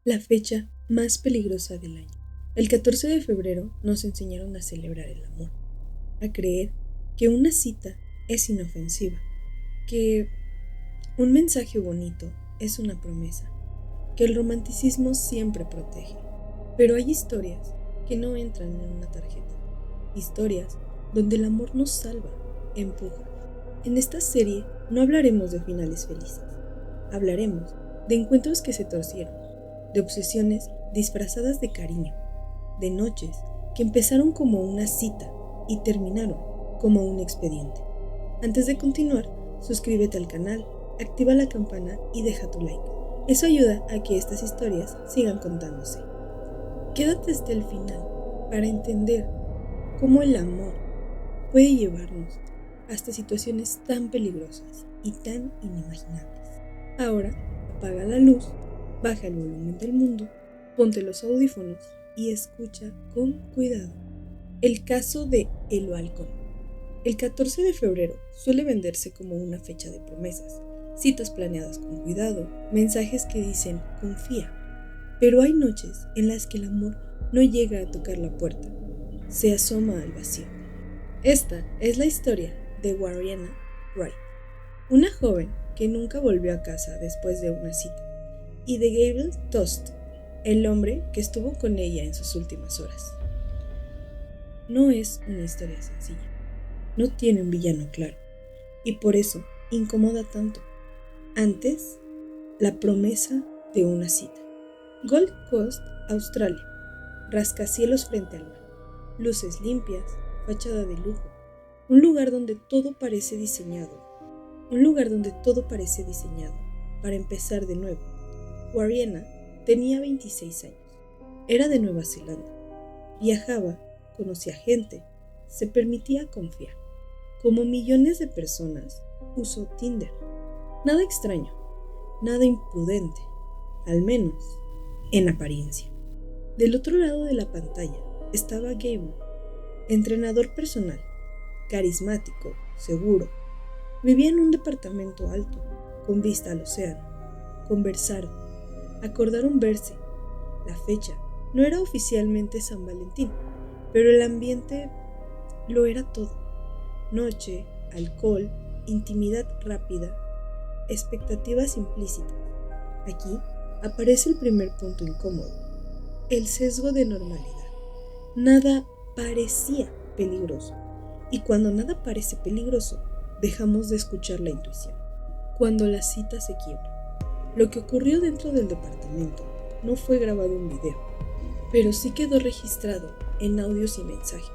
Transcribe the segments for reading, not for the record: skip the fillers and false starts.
la fecha más peligrosa del año. El 14 de febrero nos enseñaron a celebrar el amor, a creer que una cita es inofensiva, que un mensaje bonito es una promesa, que el romanticismo siempre protege. Pero hay historias que no entran en una tarjeta, historias donde el amor nos salva, empuja. En esta serie no hablaremos de finales felices, hablaremos de encuentros que se torcieron, de obsesiones disfrazadas de cariño, de noches que empezaron como una cita y terminaron como un expediente. Antes de continuar, suscríbete al canal, activa la campana y deja tu like. Eso ayuda a que estas historias sigan contándose. Quédate hasta el final para entender cómo el amor puede llevarnos hasta situaciones tan peligrosas y tan inimaginables. Ahora, apaga la luz, baja el volumen del mundo, ponte los audífonos y escucha con cuidado. El caso de El Balcón. El 14 de febrero suele venderse como una fecha de promesas, citas planeadas con cuidado, mensajes que dicen confía. Pero hay noches en las que el amor no llega a tocar la puerta, se asoma al vacío. Esta es la historia de Warriena Wright, una joven que nunca volvió a casa después de una cita, y de Gabriel Tost, el hombre que estuvo con ella en sus últimas horas. No es una historia sencilla, no tiene un villano claro, y por eso incomoda tanto. Antes, la promesa de una cita. Gold Coast, Australia. Rascacielos frente al mar. Luces limpias, fachada de lujo. Un lugar donde todo parece diseñado. Para empezar de nuevo. Warriena tenía 26 años. Era de Nueva Zelanda. Viajaba, conocía gente, se permitía confiar. Como millones de personas, usó Tinder. Nada extraño, nada imprudente, al menos en apariencia. Del otro lado de la pantalla estaba Gabriel, entrenador personal, carismático, seguro. Vivía en un departamento alto, con vista al océano. Conversaron, acordaron verse. La fecha no era oficialmente San Valentín, pero el ambiente lo era todo. Noche, alcohol, intimidad rápida, expectativas implícitas. Aquí aparece el primer punto incómodo, el sesgo de normalidad. Nada parecía peligroso, y cuando nada parece peligroso, dejamos de escuchar la intuición. Cuando la cita se quiebra. Lo que ocurrió dentro del departamento no fue grabado en video, pero sí quedó registrado en audios y mensajes,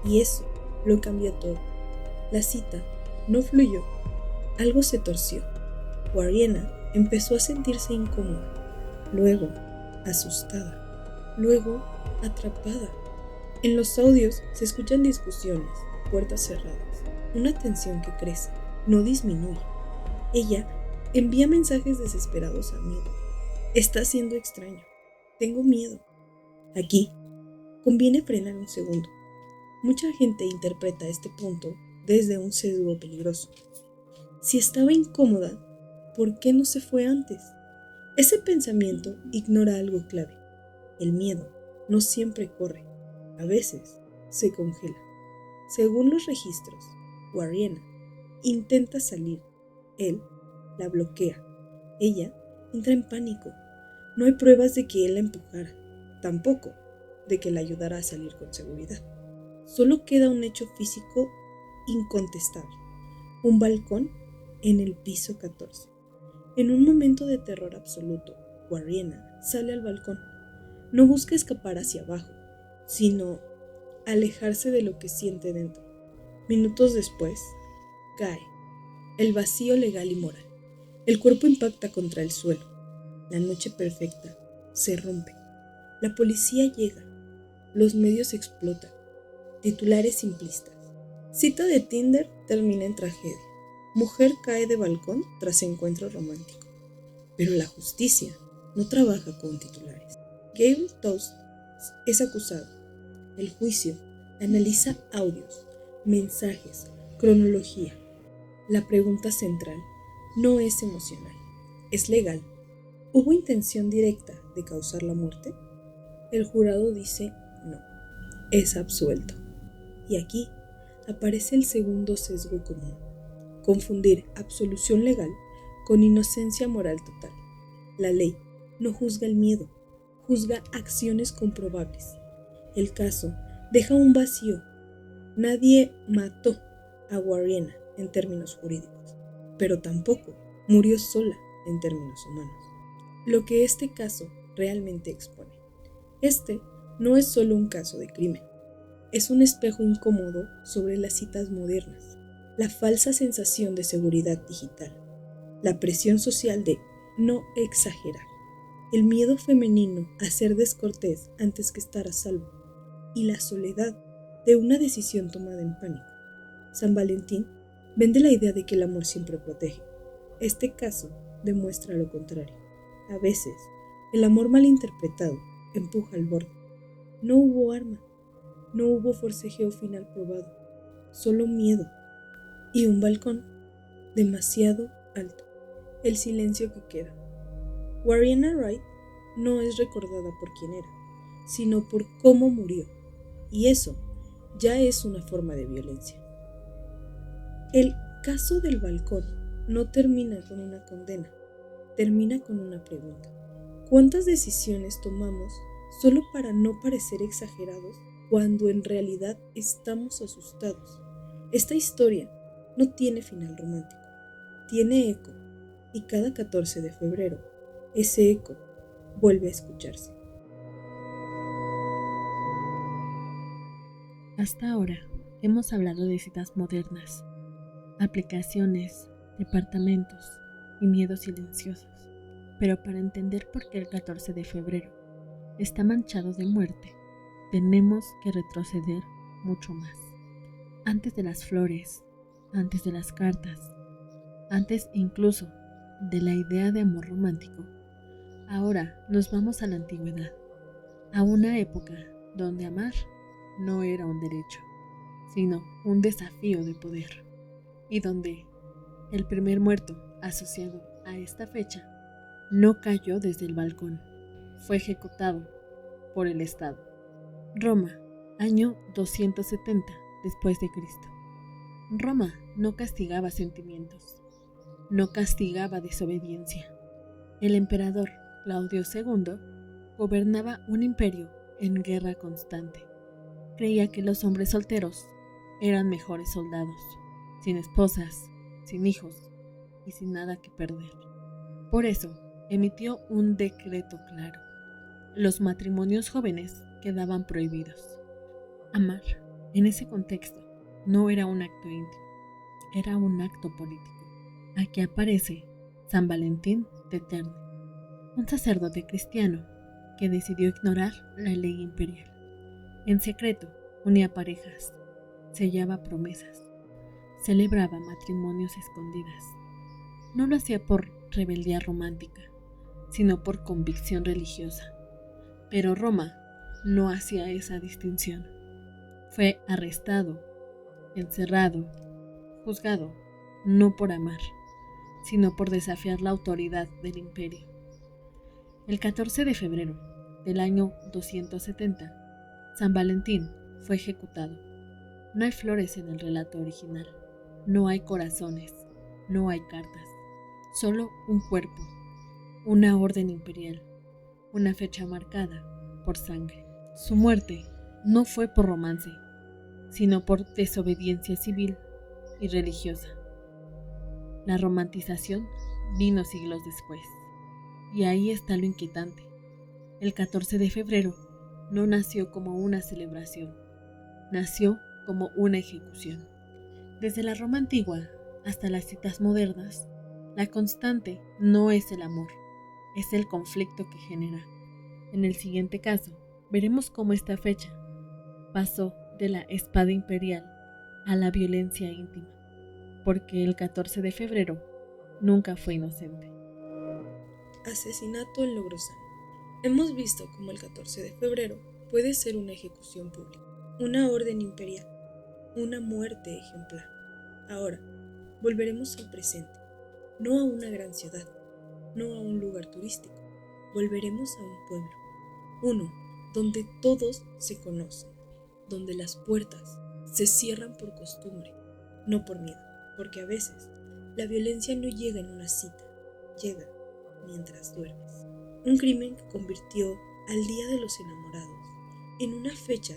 y eso lo cambió todo. La cita no fluyó, algo se torció. Warriena empezó a sentirse incómoda, luego asustada, luego atrapada. En los audios se escuchan discusiones, puertas cerradas, una tensión que crece, no disminuye. Ella envía mensajes desesperados a amigos. Está siendo extraño, tengo miedo. Aquí conviene frenar un segundo. Mucha gente interpreta este punto desde un sesgo peligroso. Si estaba incómoda, ¿por qué no se fue antes? Ese pensamiento ignora algo clave. El miedo no siempre corre, a veces se congela. Según los registros, Warriena intenta salir. Él la bloquea. Ella entra en pánico. No hay pruebas de que él la empujara, tampoco de que la ayudara a salir con seguridad. Solo queda un hecho físico incontestable. Un balcón en el piso 14. En un momento de terror absoluto, Warriena sale al balcón. No busca escapar hacia abajo, sino alejarse de lo que siente dentro. Minutos después, cae. El vacío legal y moral. El cuerpo impacta contra el suelo. La noche perfecta se rompe. La policía llega. Los medios explotan. Titulares simplistas. Cita de Tinder termina en tragedia. Mujer cae de balcón tras encuentro romántico. Pero la justicia no trabaja con titulares. Gabriel Tost es acusado. El juicio analiza audios, mensajes, cronología. La pregunta central no es emocional, es legal. ¿Hubo intención directa de causar la muerte? El jurado dice no, es absuelto. Y aquí aparece el segundo sesgo común: confundir absolución legal con inocencia moral total. La ley no juzga el miedo, juzga acciones comprobables. El caso deja un vacío. Nadie mató a Warriena en términos jurídicos, pero tampoco murió sola en términos humanos. Lo que este caso realmente expone. Este no es solo un caso de crimen, es un espejo incómodo sobre las citas modernas, la falsa sensación de seguridad digital, la presión social de no exagerar, el miedo femenino a ser descortés antes que estar a salvo, y la soledad de una decisión tomada en pánico. San Valentín vende la idea de que el amor siempre protege. Este caso demuestra lo contrario. A veces, el amor malinterpretado empuja al borde. No hubo arma, no hubo forcejeo final probado, solo miedo y un balcón demasiado alto. El silencio que queda. Warriena Wright no es recordada por quién era, sino por cómo murió, y eso ya es una forma de violencia. El caso del balcón no termina con una condena, termina con una pregunta. ¿Cuántas decisiones tomamos solo para no parecer exagerados cuando en realidad estamos asustados? Esta historia no tiene final romántico, tiene eco, y cada 14 de febrero ese eco vuelve a escucharse. Hasta ahora hemos hablado de citas modernas, aplicaciones, departamentos y miedos silenciosos, pero para entender por qué el 14 de febrero está manchado de muerte, tenemos que retroceder mucho más. Antes de las flores, antes de las cartas, antes incluso de la idea de amor romántico, ahora nos vamos a la antigüedad, a una época donde amar no era un derecho, sino un desafío de poder, y donde el primer muerto asociado a esta fecha no cayó desde el balcón, fue ejecutado por el Estado. Roma, año 270 después de Cristo. Roma no castigaba sentimientos, no castigaba desobediencia. El emperador Claudio II gobernaba un imperio en guerra constante. Creía que los hombres solteros eran mejores soldados, sin esposas, sin hijos y sin nada que perder. Por eso emitió un decreto claro: los matrimonios jóvenes quedaban prohibidos. Amar, en ese contexto, no era un acto íntimo, era un acto político. Aquí aparece San Valentín de Terni, un sacerdote cristiano que decidió ignorar la ley imperial. En secreto, unía parejas, sellaba promesas, celebraba matrimonios escondidas. No lo hacía por rebeldía romántica, sino por convicción religiosa. Pero Roma no hacía esa distinción. Fue arrestado, encerrado, juzgado, no por amar, sino por desafiar la autoridad del imperio. El 14 de febrero del año 270, San Valentín fue ejecutado. No hay flores en el relato original, no hay corazones, no hay cartas, solo un cuerpo, una orden imperial, una fecha marcada por sangre. Su muerte no fue por romance, sino por desobediencia civil y religiosa. La romantización vino siglos después, y ahí está lo inquietante. El 14 de febrero no nació como una celebración, nació como una ejecución. Desde la Roma antigua hasta las citas modernas, la constante no es el amor, es el conflicto que genera. En el siguiente caso, veremos cómo esta fecha pasó de la espada imperial a la violencia íntima, porque el 14 de febrero nunca fue inocente. Asesinato en Logrosán. Hemos visto cómo el 14 de febrero puede ser una ejecución pública, una orden imperial, una muerte ejemplar. Ahora, volveremos al presente, no a una gran ciudad, no a un lugar turístico, volveremos a un pueblo, uno donde todos se conocen, donde las puertas se cierran por costumbre, no por miedo, porque a veces la violencia no llega en una cita, llega mientras duermes. Un crimen que convirtió al Día de los Enamorados en una fecha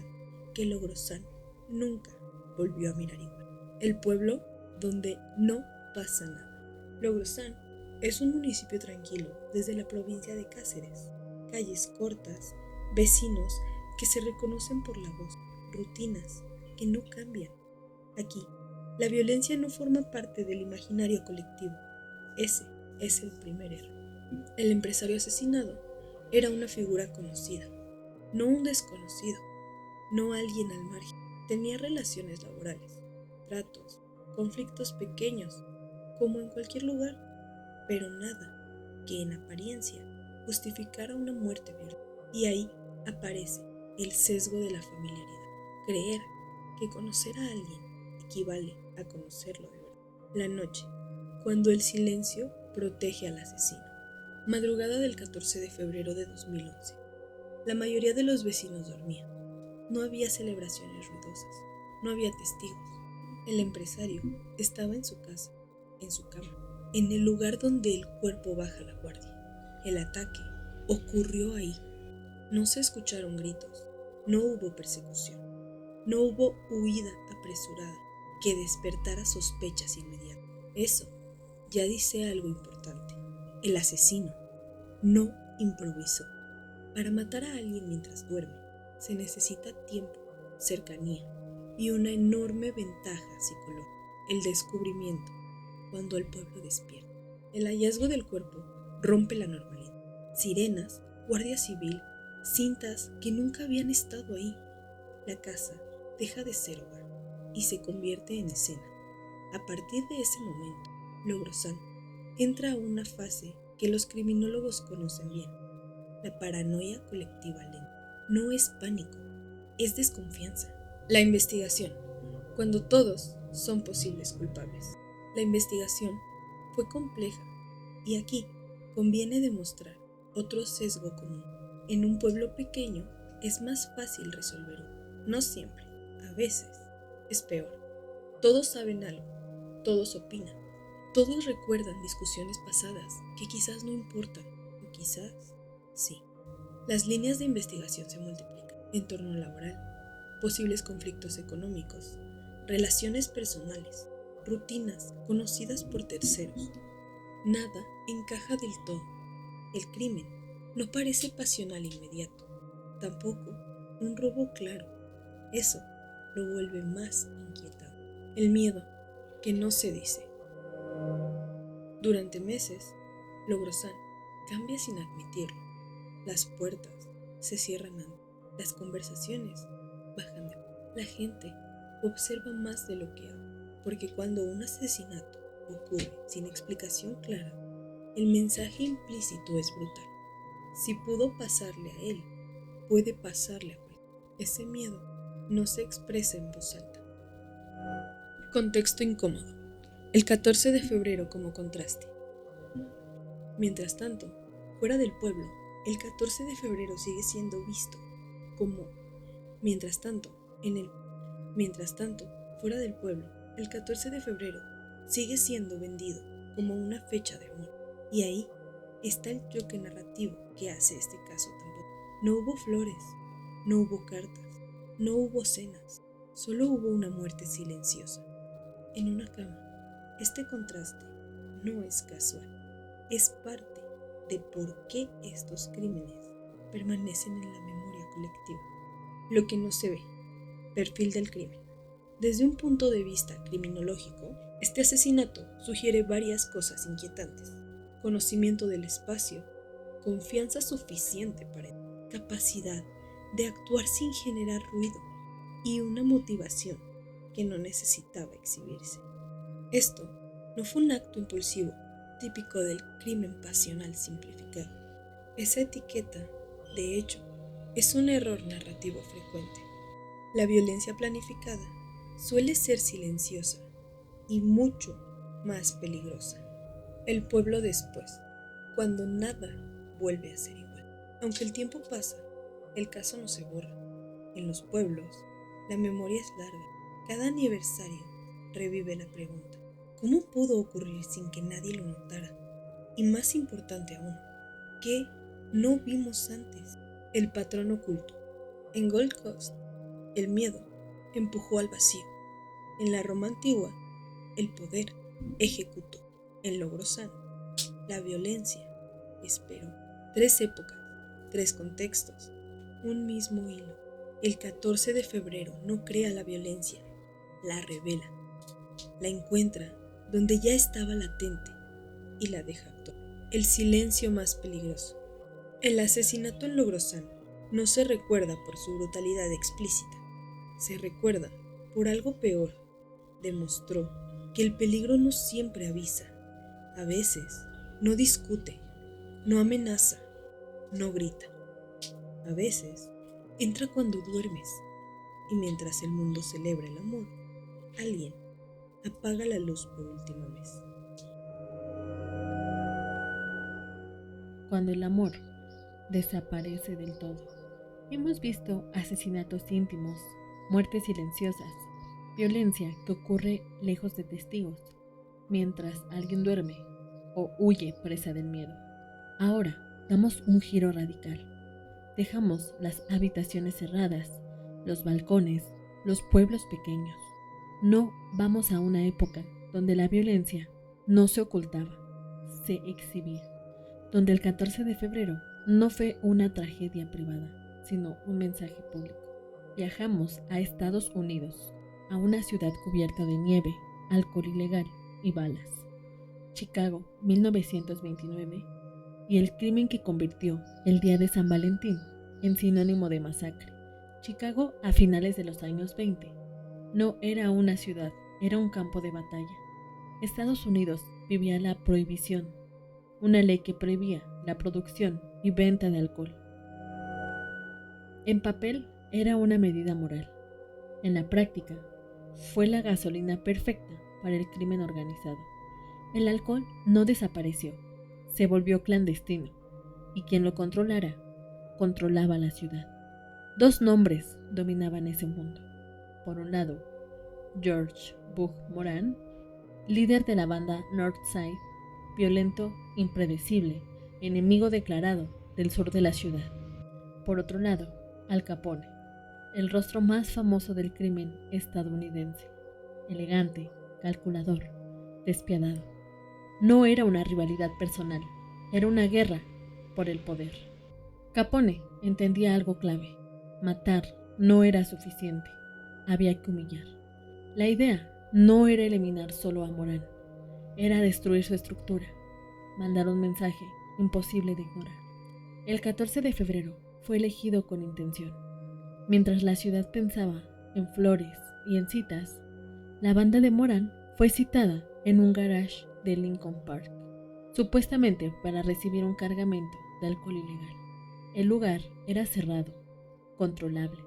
que Logrosán nunca volvió a mirar igual. El pueblo donde no pasa nada. Logrosán es un municipio tranquilo desde la provincia de Cáceres. Calles cortas, vecinos que se reconocen por la voz, rutinas que no cambian. Aquí, la violencia no forma parte del imaginario colectivo. Ese es el primer error. El empresario asesinado era una figura conocida, no un desconocido, no alguien al margen. Tenía relaciones laborales, tratos, conflictos pequeños, como en cualquier lugar, pero nada que en apariencia justificara una muerte violenta. Y ahí aparece el sesgo de la familiaridad. Creer que conocer a alguien equivale a conocerlo de verdad. La noche, cuando el silencio protege al asesino. Madrugada del 14 de febrero de 2011. La mayoría de los vecinos dormían. No había celebraciones ruidosas, no había testigos. El empresario estaba en su casa, en su cama, en el lugar donde el cuerpo baja la guardia. El ataque ocurrió ahí. No se escucharon gritos, no hubo persecución, no hubo huida apresurada que despertara sospechas inmediatas. Eso ya dice algo importante. El asesino no improvisó. Para matar a alguien mientras duerme, se necesita tiempo, cercanía y una enorme ventaja psicológica. El descubrimiento, cuando el pueblo despierta. El hallazgo del cuerpo rompe la normalidad. Sirenas, guardia civil, cintas que nunca habían estado ahí. La casa deja de ser hogar y se convierte en escena. A partir de ese momento, Logrosán entra a una fase que los criminólogos conocen bien. La paranoia colectiva lenta. No es pánico, es desconfianza. La investigación, cuando todos son posibles culpables. La investigación fue compleja y aquí conviene demostrar otro sesgo común. En un pueblo pequeño es más fácil resolver uno. No siempre, a veces es peor. Todos saben algo, todos opinan, todos recuerdan discusiones pasadas que quizás no importan, o quizás sí. Las líneas de investigación se multiplican. Entorno laboral, posibles conflictos económicos, relaciones personales, rutinas conocidas por terceros. Nada encaja del todo. El crimen no parece pasional inmediato, tampoco un robo claro. Eso lo vuelve más inquietante. El miedo que no se dice. Durante meses, Logrosán cambia sin admitirlo. Las puertas se cierran antes, las conversaciones bajan de voz. La gente observa más de lo que habla, porque cuando un asesinato ocurre sin explicación clara, el mensaje implícito es brutal. Si pudo pasarle a él, puede pasarle a cualquiera. Ese miedo no se expresa en voz alta. Contexto incómodo. El 14 de febrero como contraste. Mientras tanto, fuera del pueblo, el 14 de febrero sigue siendo visto como... Mientras tanto, fuera del pueblo, el 14 de febrero sigue siendo vendido como una fecha de amor. Y ahí está el choque narrativo que hace este caso tan brutal. No hubo flores, no hubo cartas, no hubo cenas, solo hubo una muerte silenciosa. En una cama. Este contraste no es casual, es parte de por qué estos crímenes permanecen en la memoria colectiva. Lo que no se ve. Perfil del crimen. Desde un punto de vista criminológico, este asesinato sugiere varias cosas inquietantes. Conocimiento del espacio, confianza suficiente para él, capacidad de actuar sin generar ruido y una motivación que no necesitaba exhibirse. Esto no fue un acto impulsivo, típico del crimen pasional simplificado. Esa etiqueta, de hecho, es un error narrativo frecuente. La violencia planificada suele ser silenciosa y mucho más peligrosa. El pueblo después, cuando nada vuelve a ser igual. Aunque el tiempo pasa, el caso no se borra. En los pueblos, la memoria es larga. Cada aniversario revive la pregunta: ¿cómo pudo ocurrir sin que nadie lo notara? Y más importante aún, ¿qué no vimos antes? El patrón oculto. En Gold Coast, el miedo empujó al vacío. En la Roma antigua, el poder ejecutó. En Logrosán, la violencia esperó. 3 épocas, 3 contextos, un mismo hilo. El 14 de febrero no crea la violencia, la revela. La encuentra donde ya estaba latente y la deja actuar. El silencio más peligroso. El asesinato en Logrosán no se recuerda por su brutalidad explícita, se recuerda por algo peor. Demostró que el peligro no siempre avisa, a veces no discute, no amenaza, no grita. A veces entra cuando duermes y mientras el mundo celebra el amor, alguien apaga la luz por última vez. Cuando el amor desaparece del todo. Hemos visto asesinatos íntimos, muertes silenciosas, violencia que ocurre lejos de testigos, mientras alguien duerme o huye presa del miedo. Ahora damos un giro radical. Dejamos las habitaciones cerradas, los balcones, los pueblos pequeños. No vamos a una época donde la violencia no se ocultaba, se exhibía, donde el 14 de febrero no fue una tragedia privada, sino un mensaje público. Viajamos a Estados Unidos, a una ciudad cubierta de nieve, alcohol ilegal y balas. Chicago, 1929, y el crimen que convirtió el día de San Valentín en sinónimo de masacre. Chicago a finales de los años 20. No era una ciudad, era un campo de batalla. Estados Unidos vivía la prohibición, una ley que prohibía la producción y venta de alcohol. En papel era una medida moral. En la práctica, fue la gasolina perfecta para el crimen organizado. El alcohol no desapareció, se volvió clandestino, y quien lo controlara, controlaba la ciudad. 2 nombres dominaban ese mundo. Por un lado, George Bug Moran, líder de la banda Northside, violento, impredecible, enemigo declarado del sur de la ciudad. Por otro lado, Al Capone, el rostro más famoso del crimen estadounidense, elegante, calculador, despiadado. No era una rivalidad personal, era una guerra por el poder. Capone entendía algo clave: matar no era suficiente, había que humillar. La idea no era eliminar solo a Moran, era destruir su estructura, mandar un mensaje imposible de ignorar. El 14 de febrero fue elegido con intención. Mientras la ciudad pensaba en flores y en citas, la banda de Moran fue citada en un garage de Lincoln Park, supuestamente para recibir un cargamento de alcohol ilegal. El lugar era cerrado, controlable,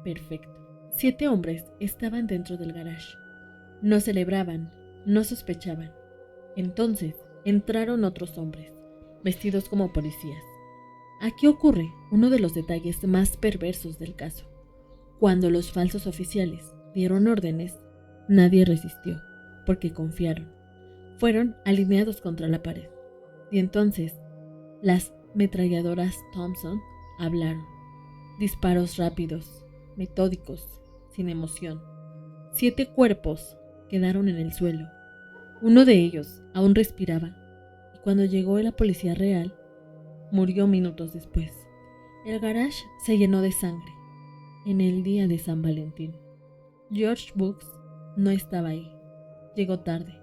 perfecto. 7 hombres estaban dentro del garage. No celebraban, no sospechaban. Entonces entraron otros hombres, vestidos como policías. Aquí ocurre uno de los detalles más perversos del caso. Cuando los falsos oficiales dieron órdenes, nadie resistió, porque confiaron. Fueron alineados contra la pared. Y entonces, las metralladoras Thompson hablaron. Disparos rápidos, metódicos, sin emoción. 7 cuerpos quedaron en el suelo. Uno de ellos aún respiraba, y cuando llegó la policía real, murió minutos después. El garage se llenó de sangre en el día de San Valentín. George Bugs no estaba ahí. Llegó tarde.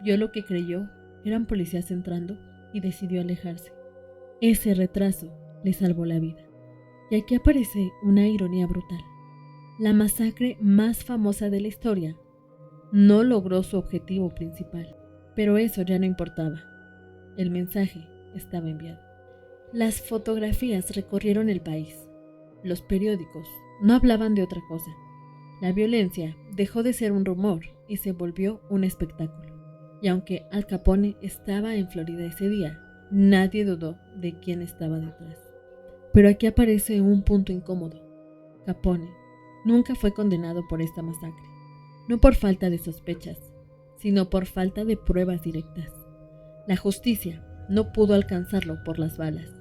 Vio lo que creyó eran policías entrando y decidió alejarse. Ese retraso le salvó la vida. Y aquí aparece una ironía brutal. La masacre más famosa de la historia no logró su objetivo principal, pero eso ya no importaba. El mensaje estaba enviado. Las fotografías recorrieron el país. Los periódicos no hablaban de otra cosa. La violencia dejó de ser un rumor y se volvió un espectáculo. Y aunque Al Capone estaba en Florida ese día, nadie dudó de quién estaba detrás. Pero aquí aparece un punto incómodo. Capone nunca fue condenado por esta masacre, no por falta de sospechas, sino por falta de pruebas directas. La justicia no pudo alcanzarlo por las balas.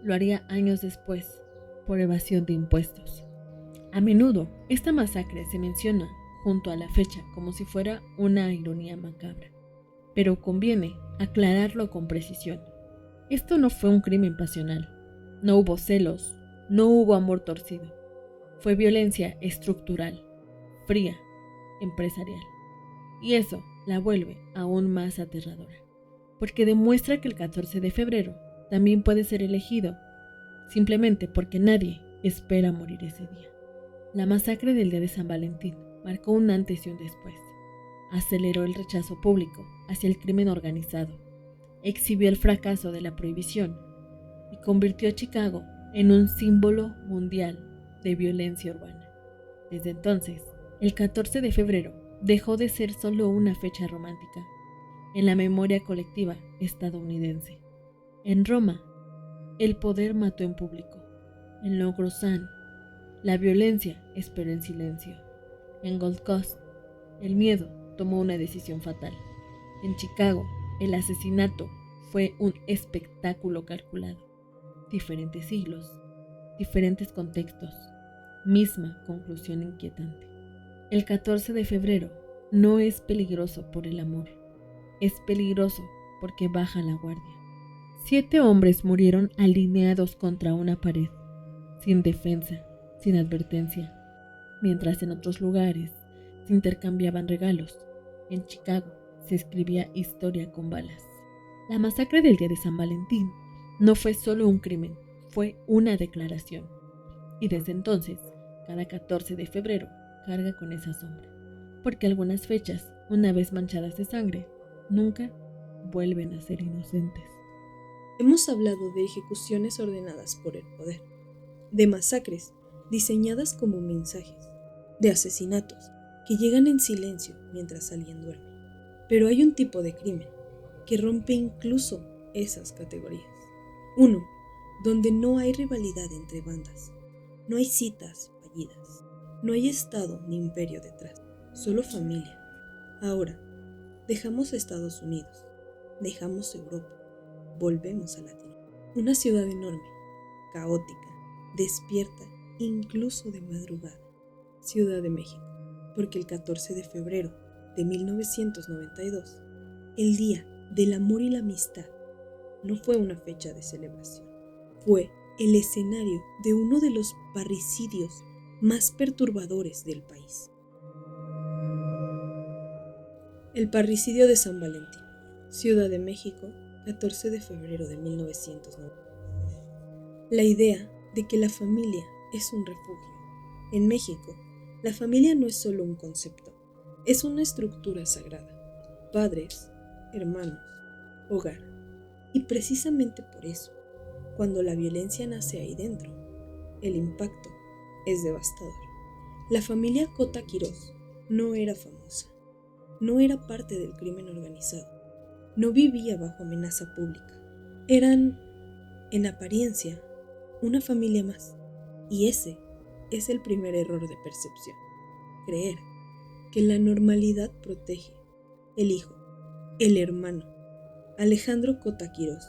Lo haría años después, por evasión de impuestos. A menudo, esta masacre se menciona junto a la fecha como si fuera una ironía macabra. Pero conviene aclararlo con precisión. Esto no fue un crimen pasional. No hubo celos, no hubo amor torcido. Fue violencia estructural, fría, empresarial. Y eso la vuelve aún más aterradora, porque demuestra que el 14 de febrero también puede ser elegido, simplemente porque nadie espera morir ese día. La masacre del día de San Valentín marcó un antes y un después. Aceleró el rechazo público hacia el crimen organizado, exhibió el fracaso de la prohibición y convirtió a Chicago en un símbolo mundial de violencia urbana. Desde entonces, el 14 de febrero dejó de ser solo una fecha romántica en la memoria colectiva estadounidense. En Roma, el poder mató en público. En Logrosán, la violencia esperó en silencio. En Gold Coast, el miedo tomó una decisión fatal. En Chicago, el asesinato fue un espectáculo calculado. Diferentes siglos, diferentes contextos, misma conclusión inquietante. El 14 de febrero no es peligroso por el amor, es peligroso porque baja la guardia. 7 hombres murieron alineados contra una pared, sin defensa, sin advertencia, mientras en otros lugares se intercambiaban regalos. En Chicago se escribía historia con balas. La masacre del día de San Valentín no fue solo un crimen, fue una declaración. Y desde entonces, cada 14 de febrero carga con esa sombra, porque algunas fechas, una vez manchadas de sangre, nunca vuelven a ser inocentes. Hemos hablado de ejecuciones ordenadas por el poder, de masacres diseñadas como mensajes, de asesinatos que llegan en silencio mientras alguien duerme. Pero hay un tipo de crimen que rompe incluso esas categorías. Uno, donde no hay rivalidad entre bandas, no hay citas fallidas, no hay Estado ni imperio detrás, solo familia. Ahora, dejamos Estados Unidos, dejamos Europa, volvemos a Latinoamérica. Una ciudad enorme, caótica, despierta, incluso de madrugada. Ciudad de México, porque el 14 de febrero de 1992, el Día del Amor y la Amistad, no fue una fecha de celebración, fue el escenario de uno de los parricidios más perturbadores del país. El parricidio de San Valentín, Ciudad de México, 14 de febrero de 1990. La idea de que la familia es un refugio. En México, la familia no es solo un concepto, es una estructura sagrada. Padres, hermanos, hogar. Y precisamente por eso, cuando la violencia nace ahí dentro, el impacto es devastador. La familia Cota Quirós no era famosa, no era parte del crimen organizado, no vivía bajo amenaza pública. Eran, en apariencia, una familia más. Y ese es el primer error de percepción. Creer que la normalidad protege. El hijo, el hermano, Alejandro Cota Quirós,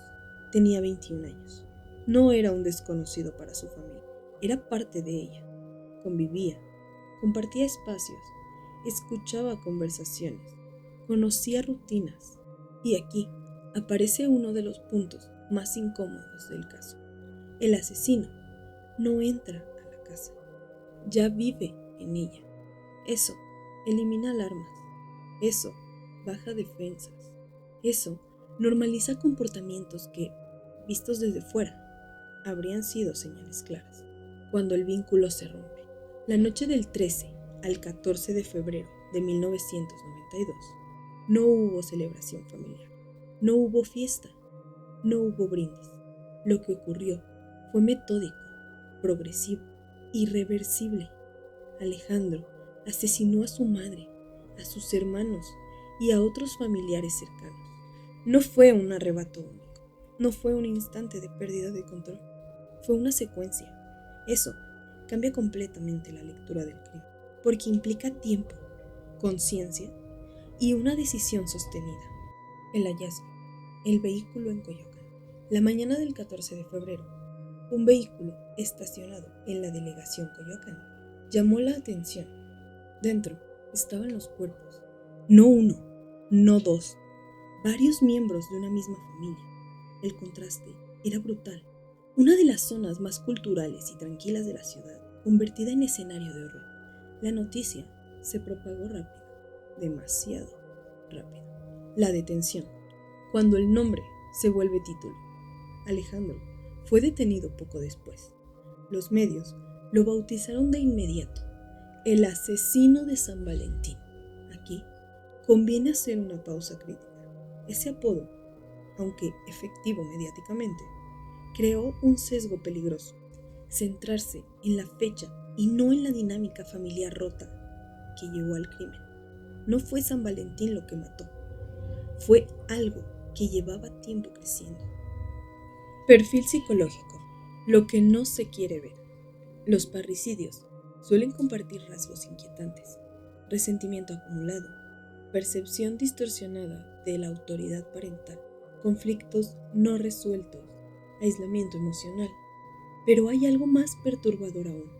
tenía 21 años. No era un desconocido para su familia, era parte de ella. Convivía, compartía espacios, escuchaba conversaciones, conocía rutinas. Y aquí aparece uno de los puntos más incómodos del caso. El asesino no entra a la casa, ya vive en ella. Eso elimina alarmas, eso baja defensas, eso normaliza comportamientos que, vistos desde fuera, habrían sido señales claras. Cuando el vínculo se rompe, la noche del 13 al 14 de febrero de 1992, no hubo celebración familiar, no hubo fiesta, no hubo brindis. Lo que ocurrió fue metódico, progresivo, irreversible. Alejandro asesinó a su madre, a sus hermanos y a otros familiares cercanos. No fue un arrebato único, no fue un instante de pérdida de control. fue una secuencia. Eso cambia completamente la lectura del crimen, porque implica tiempo, conciencia y una decisión sostenida. El hallazgo, el vehículo en Coyoacán. La mañana del 14 de febrero, un vehículo estacionado en la delegación Coyoacán llamó la atención. Dentro estaban los cuerpos, no uno, no dos, varios miembros de una misma familia. El contraste era brutal. Una de las zonas más culturales y tranquilas de la ciudad, convertida en escenario de horror. La noticia se propagó rápido, demasiado rápido. La detención. Cuando el nombre se vuelve título. Alejandro fue detenido poco después. Los medios lo bautizaron de inmediato el asesino de San Valentín. Aquí conviene hacer una pausa crítica. Ese apodo, aunque efectivo mediáticamente, creó un sesgo peligroso. Centrarse en la fecha y no en la dinámica familiar rota que llevó al crimen. No fue San Valentín lo que mató, fue algo que llevaba tiempo creciendo. Perfil psicológico, lo que no se quiere ver. Los parricidios suelen compartir rasgos inquietantes: resentimiento acumulado, percepción distorsionada de la autoridad parental, conflictos no resueltos, aislamiento emocional. Pero hay algo más perturbador aún: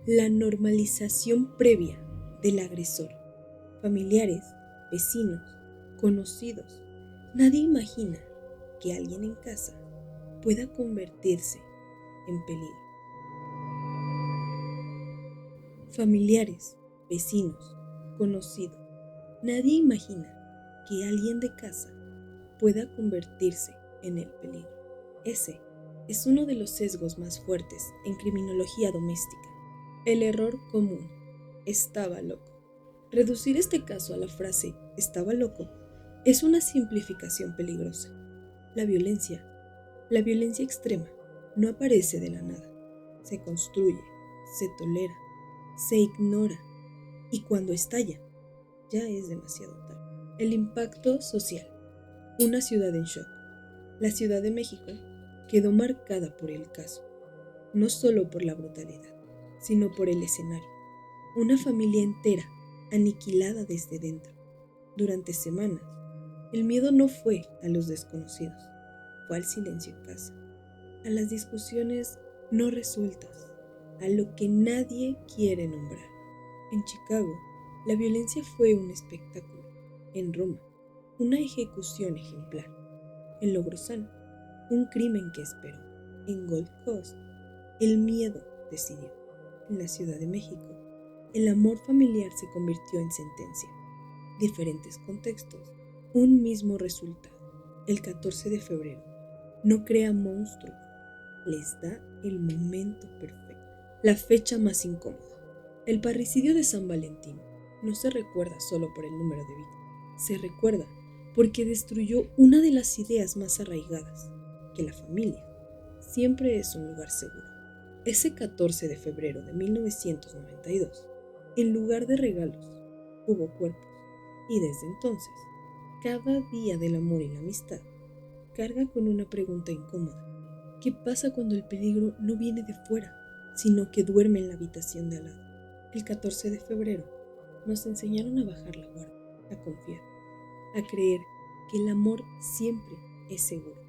la normalización previa del agresor. Familiares, vecinos, conocidos. Nadie imagina que alguien en casa pueda convertirse en peligro. Familiares, vecinos, conocidos. Nadie imagina que alguien de casa pueda convertirse en el peligro. Ese es uno de los sesgos más fuertes en criminología doméstica. El error común: estaba loco. Reducir este caso a la frase «estaba loco» es una simplificación peligrosa. La violencia extrema no aparece de la nada. Se construye, se tolera, se ignora, y cuando estalla, ya es demasiado tarde. El impacto social. Una ciudad en shock. La Ciudad de México quedó marcada por el caso, no solo por la brutalidad, sino por el escenario. Una familia entera aniquilada desde dentro. Durante semanas, el miedo no fue a los desconocidos, fue al silencio en casa, a las discusiones no resueltas, a lo que nadie quiere nombrar. En Chicago, la violencia fue un espectáculo. En Roma, una ejecución ejemplar. En Logrosán, un crimen que esperó. En Gold Coast, el miedo decidió. En la Ciudad de México, el amor familiar se convirtió en sentencia. Diferentes contextos, un mismo resultado. El 14 de febrero no crea monstruos, les da el momento perfecto. La fecha más incómoda. El parricidio de San Valentín no se recuerda solo por el número de víctimas, se recuerda porque destruyó una de las ideas más arraigadas, que la familia siempre es un lugar seguro. Ese 14 de febrero de 1992, en lugar de regalos, hubo cuerpos, y desde entonces, cada día del amor y la amistad carga con una pregunta incómoda. ¿Qué pasa cuando el peligro no viene de fuera, sino que duerme en la habitación de al lado? El 14 de febrero nos enseñaron a bajar la guardia, a confiar, a creer que el amor siempre es seguro.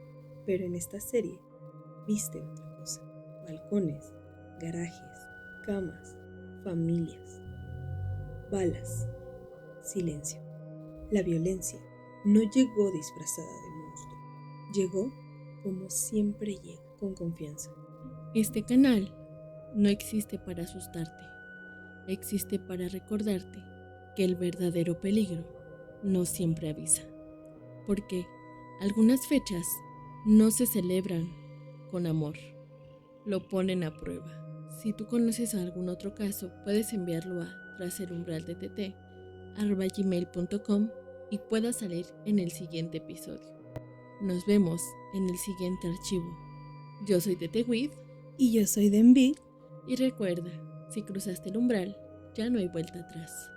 Pero en esta serie viste otra cosa: balcones, garajes, camas, familias, balas, silencio. La violencia no llegó disfrazada de monstruo, llegó como siempre llega, con confianza. Este canal no existe para asustarte, existe para recordarte que el verdadero peligro no siempre avisa, porque algunas fechas no se celebran con amor, lo ponen a prueba. Si tú conoces algún otro caso, puedes enviarlo a traselumbraldett@gmail.com y pueda salir en el siguiente episodio. Nos vemos en el siguiente archivo. Yo soy Tete With Y yo soy Denby. y recuerda, si cruzaste el umbral, ya no hay vuelta atrás.